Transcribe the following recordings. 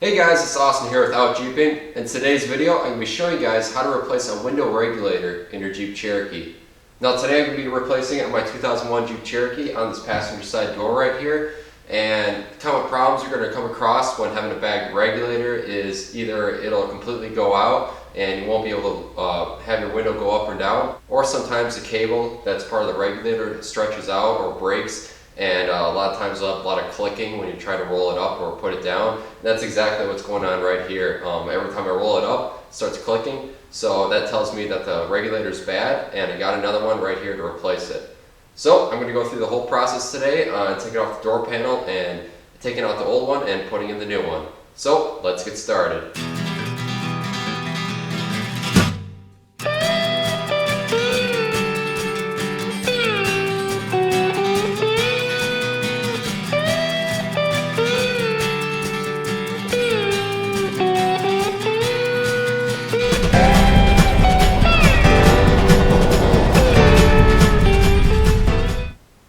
Hey guys, it's Austin here with Jeeping. In today's video, I'm going to be showing you guys how to replace a window regulator in your Jeep Cherokee. Now today I'm going to be replacing it on my 2001 Jeep Cherokee on this passenger side door right here. And common problems you're going to come across when having a bagged regulator is either it'll completely go out and you won't be able to have your window go up or down, or sometimes the cable that's part of the regulator stretches out or breaks. And a lot of times you'll have a lot of clicking when you try to roll it up or put it down. And that's exactly what's going on right here. Every time I roll it up, it starts clicking. So that tells me that the regulator is bad, and I got another one right here to replace it. So I'm going to go through the whole process today, taking off the door panel and taking out the old one and putting in the new one. So let's get started.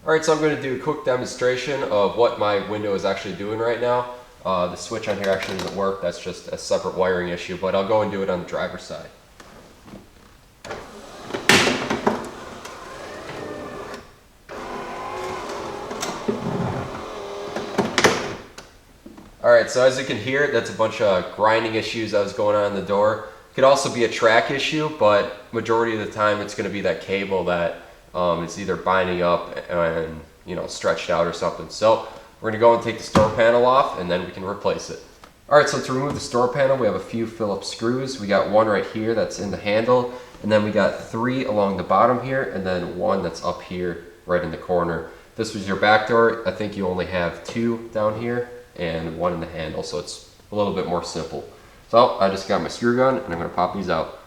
Alright, so I'm going to do a quick demonstration of what my window is actually doing right now. The switch on here actually doesn't work, that's just a separate wiring issue, but I'll go and do it on the driver's side. Alright, so as you can hear, that's a bunch of grinding issues that was going on in the door. It could also be a track issue, but majority of the time it's going to be that cable that it's either binding up and stretched out or something. So we're going to go and take the store panel off and then we can replace it. Alright, so to remove the store panel we have a few Phillips screws. We got one right here that's in the handle, and then we got three along the bottom here, and then one that's up here right in the corner. If this was your back door, I think you only have two down here and one in the handle, so it's a little bit more simple. So I just got my screw gun and I'm going to pop these out.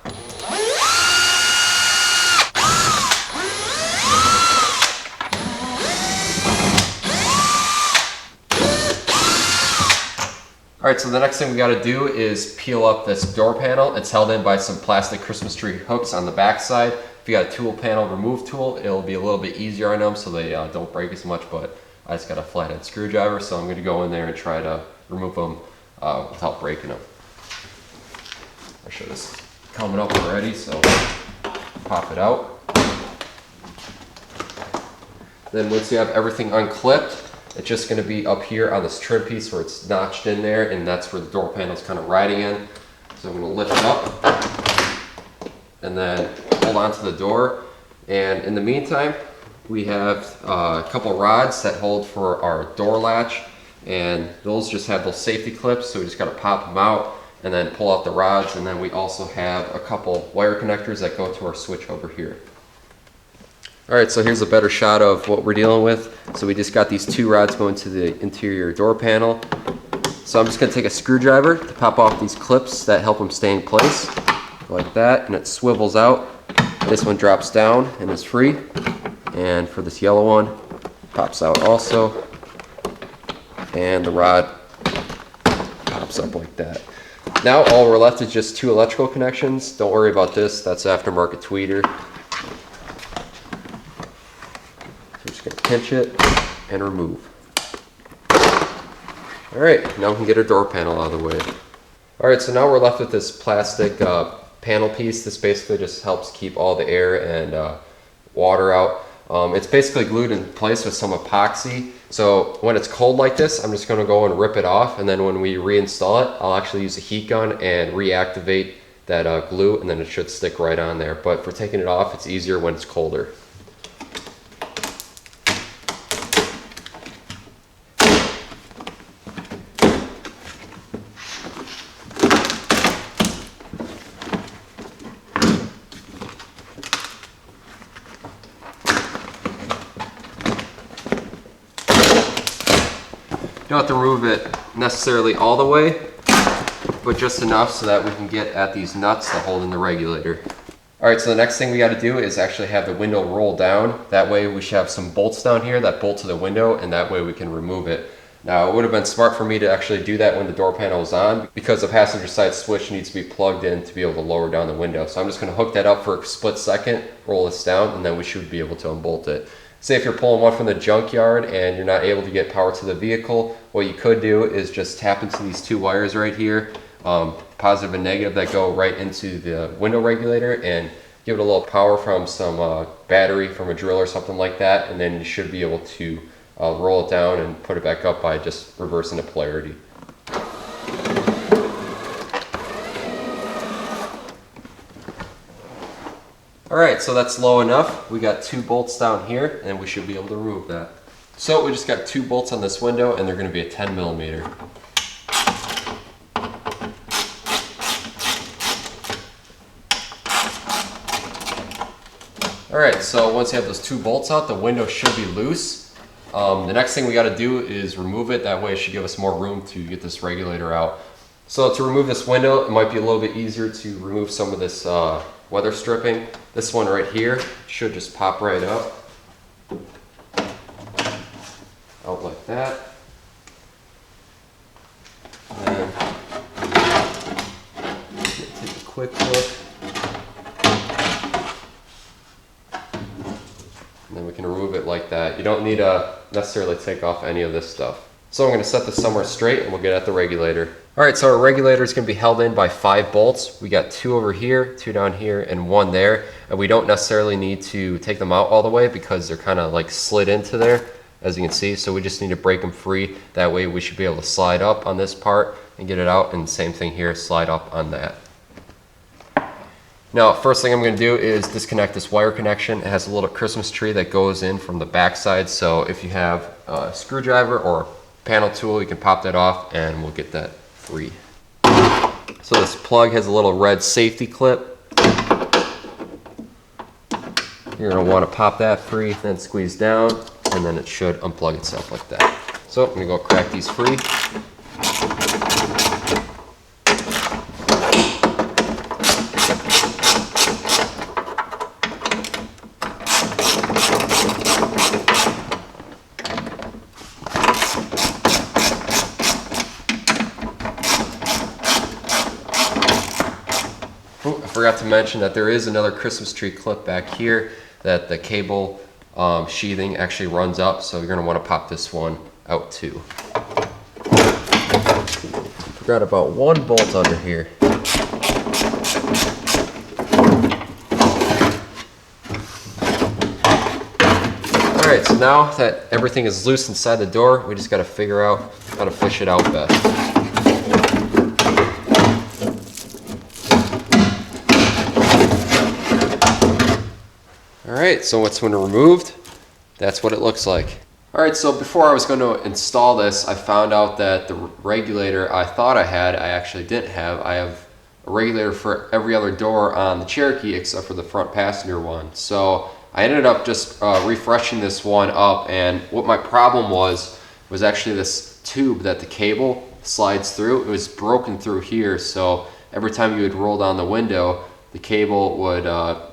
Alright, so the next thing we got to do is peel up this door panel. It's held in by some plastic Christmas tree hooks on the back side. If you got a tool panel remove tool, it'll be a little bit easier on them so they don't break as much, but I just got a flathead screwdriver, so I'm going to go in there and try to remove them without breaking them. I should have coming up already, so pop it out. Then once you have everything unclipped, it's just going to be up here on this trim piece where it's notched in there, and that's where the door panel is kind of riding in. So I'm going to lift it up and then hold on to the door. And in the meantime, we have a couple rods that hold for our door latch, and those just have those safety clips, so we just got to pop them out and then pull out the rods. And then we also have a couple wire connectors that go to our switch over here. Alright, so here's a better shot of what we're dealing with. So we just got these two rods going to the interior door panel. So I'm just going to take a screwdriver to pop off these clips that help them stay in place, like that, and it swivels out. This one drops down and is free, and for this yellow one, pops out also, and the rod pops up like that. Now all we're left is just two electrical connections. Don't worry about this, that's aftermarket tweeter. Going to pinch it and remove. Alright, now we can get our door panel out of the way. Alright, so now we're left with this plastic panel piece. This basically just helps keep all the air and water out. It's basically glued in place with some epoxy. So when it's cold like this, I'm just going to go and rip it off, and then when we reinstall it, I'll actually use a heat gun and reactivate that glue, and then it should stick right on there. But for taking it off, it's easier when it's colder. You don't have to remove it necessarily all the way, but just enough so that we can get at these nuts that hold in the regulator. Alright, so the next thing we got to do is actually have the window roll down. That way we should have some bolts down here that bolt to the window, and that way we can remove it. Now it would have been smart for me to actually do that when the door panel is on, because the passenger side switch needs to be plugged in to be able to lower down the window. So I'm just going to hook that up for a split second, roll this down, and then we should be able to unbolt it. Say if you're pulling one from the junkyard and you're not able to get power to the vehicle, what you could do is just tap into these two wires right here, positive and negative, that go right into the window regulator, and give it a little power from some battery from a drill or something like that, and then you should be able to roll it down and put it back up by just reversing the polarity. Alright, so that's low enough. We got 2 bolts down here and we should be able to remove that. So we just got 2 bolts on this window and they're going to be a 10 millimeter. Alright, so once you have those 2 bolts out, the window should be loose. The next thing we got to do is remove it. That way it should give us more room to get this regulator out. So to remove this window, it might be a little bit easier to remove some of this weather stripping. This one right here should just pop right up. Out like that. And take a quick look. And then we can remove it like that. You don't need to necessarily take off any of this stuff. So I'm going to set this somewhere straight and we'll get at the regulator. Alright, so our regulator is going to be held in by 5 bolts. We got 2 over here, 2 down here, and 1 there. And we don't necessarily need to take them out all the way because they're kind of like slid into there, as you can see. So we just need to break them free. That way we should be able to slide up on this part and get it out. And same thing here, slide up on that. Now, first thing I'm going to do is disconnect this wire connection. It has a little Christmas tree that goes in from the back side. So if you have a screwdriver or panel tool, you can pop that off and we'll get that free. So this plug has a little red safety clip. You're going to want to pop that free, then squeeze down, and then it should unplug itself like that. So I'm going to go crack these free. Oh, I forgot to mention that there is another Christmas tree clip back here that the cable sheathing actually runs up, so you're going to want to pop this one out too. Forgot about 1 bolt under here. Alright, so now that everything is loose inside the door, we just got to figure out how to fish it out best. Alright, so once when removed, that's what it looks like. Alright, so before I was going to install this, I found out that the regulator I thought I had, I actually didn't have. I have a regulator for every other door on the Cherokee except for the front passenger one. So I ended up just refreshing this one up, and what my problem was actually this tube that the cable slides through. It was broken through here, so every time you would roll down the window, the cable would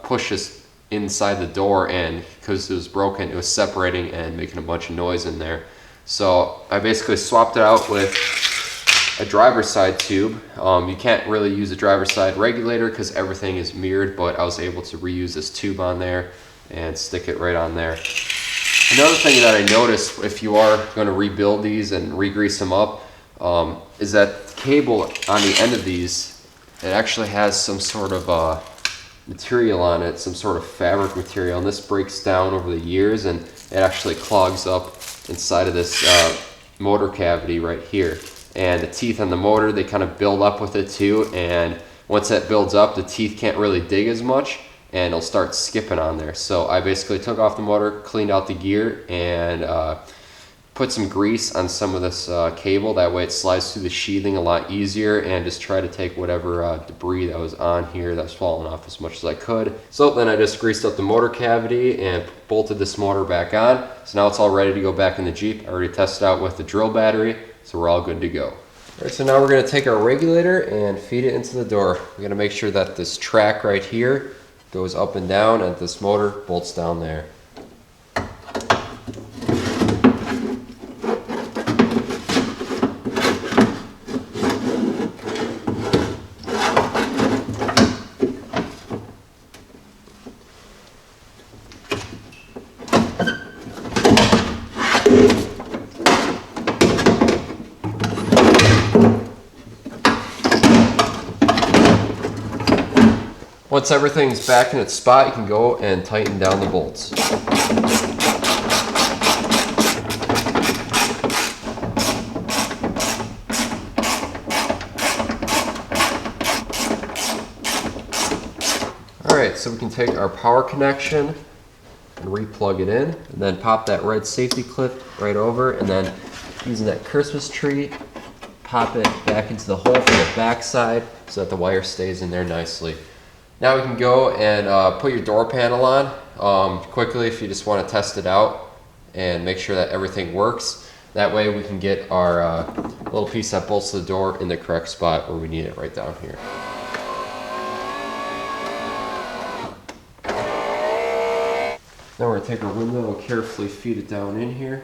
push this inside the door, and because it was broken, it was separating and making a bunch of noise in there. So I basically swapped it out with a driver's side tube. You can't really use a driver's side regulator because everything is mirrored, but I was able to reuse this tube on there and stick it right on there. Another thing that I noticed, if you are going to rebuild these and re-grease them up, is that the cable on the end of these, it actually has some sort of material on it, some sort of fabric material, and this breaks down over the years and it actually clogs up inside of this motor cavity right here. And the teeth on the motor, they kind of build up with it too, and once that builds up, the teeth can't really dig as much and it'll start skipping on there. So I basically took off the motor, cleaned out the gear, and put some grease on some of this cable. That way it slides through the sheathing a lot easier, and just try to take whatever debris that was on here that was falling off as much as I could. So then I just greased up the motor cavity and bolted this motor back on. So now it's all ready to go back in the Jeep. I already tested out with the drill battery, so we're all good to go. All right, so now we're going to take our regulator and feed it into the door. We're going to make sure that this track right here goes up and down, and this motor bolts down there. Once everything's back in its spot, you can go and tighten down the bolts. Alright, so we can take our power connection and re-plug it in, and then pop that red safety clip right over, and then using that Christmas tree, pop it back into the hole for the back side so that the wire stays in there nicely. Now we can go and put your door panel on quickly if you just want to test it out and make sure that everything works. That way we can get our little piece that bolts the door in the correct spot where we need it, right down here. Now we're going to take our window and carefully feed it down in here.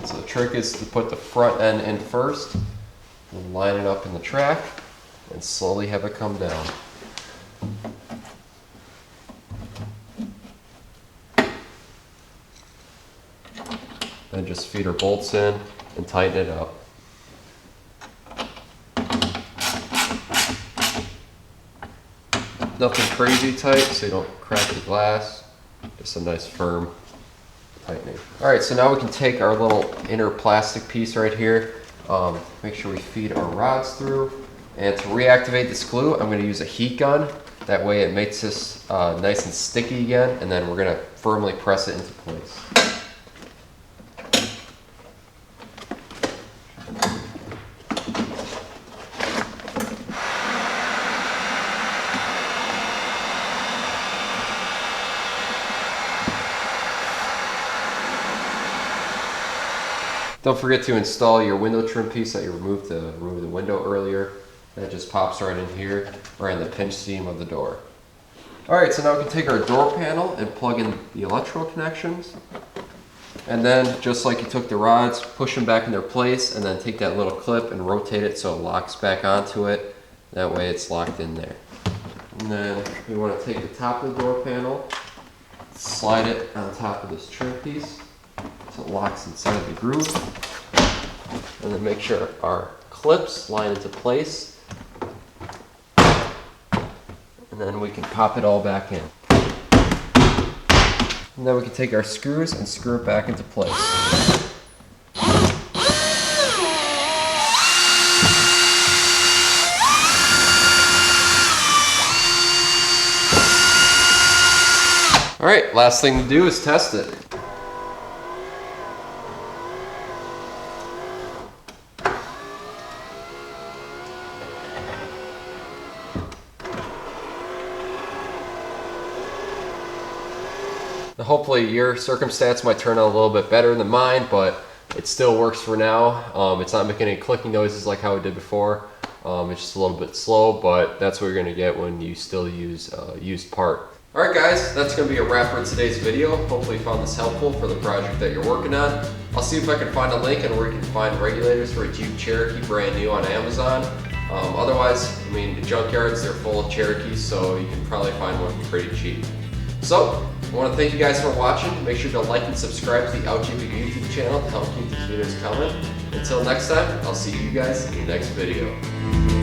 So the trick is to put the front end in first, and line it up in the track, and slowly have it come down. Then just feed our bolts in and tighten it up. Nothing crazy tight so you don't crack the glass. Just a nice firm tightening. Alright, so now we can take our little inner plastic piece right here. Make sure we feed our rods through. And to reactivate this glue, I'm going to use a heat gun. That way it makes this nice and sticky again, and then we're going to firmly press it into place. Don't forget to install your window trim piece that you removed the window earlier. That just pops right in here, right in the pinch seam of the door. Alright, so now we can take our door panel and plug in the electrical connections. And then, just like you took the rods, push them back in their place, and then take that little clip and rotate it so it locks back onto it. That way it's locked in there. And then we want to take the top of the door panel, slide it on top of this trim piece so it locks inside the groove, and then make sure our clips line into place, and then we can pop it all back in. And then we can take our screws and screw it back into place. Alright, last thing to do is test it. Hopefully your circumstance might turn out a little bit better than mine, but it still works for now. It's not making any clicking noises like how it did before. It's just a little bit slow, but that's what you're going to get when you still use a used part. Alright guys, that's going to be a wrap for today's video. Hopefully you found this helpful for the project that you're working on. I'll see if I can find a link on where you can find regulators for a Jeep Cherokee brand new on Amazon. Otherwise, I mean, the junkyards, they're full of Cherokees, so you can probably find one pretty cheap. So, I want to thank you guys for watching. Make sure to like and subscribe to the OutJeep YouTube channel to help keep these videos coming. Until next time, I'll see you guys in the next video.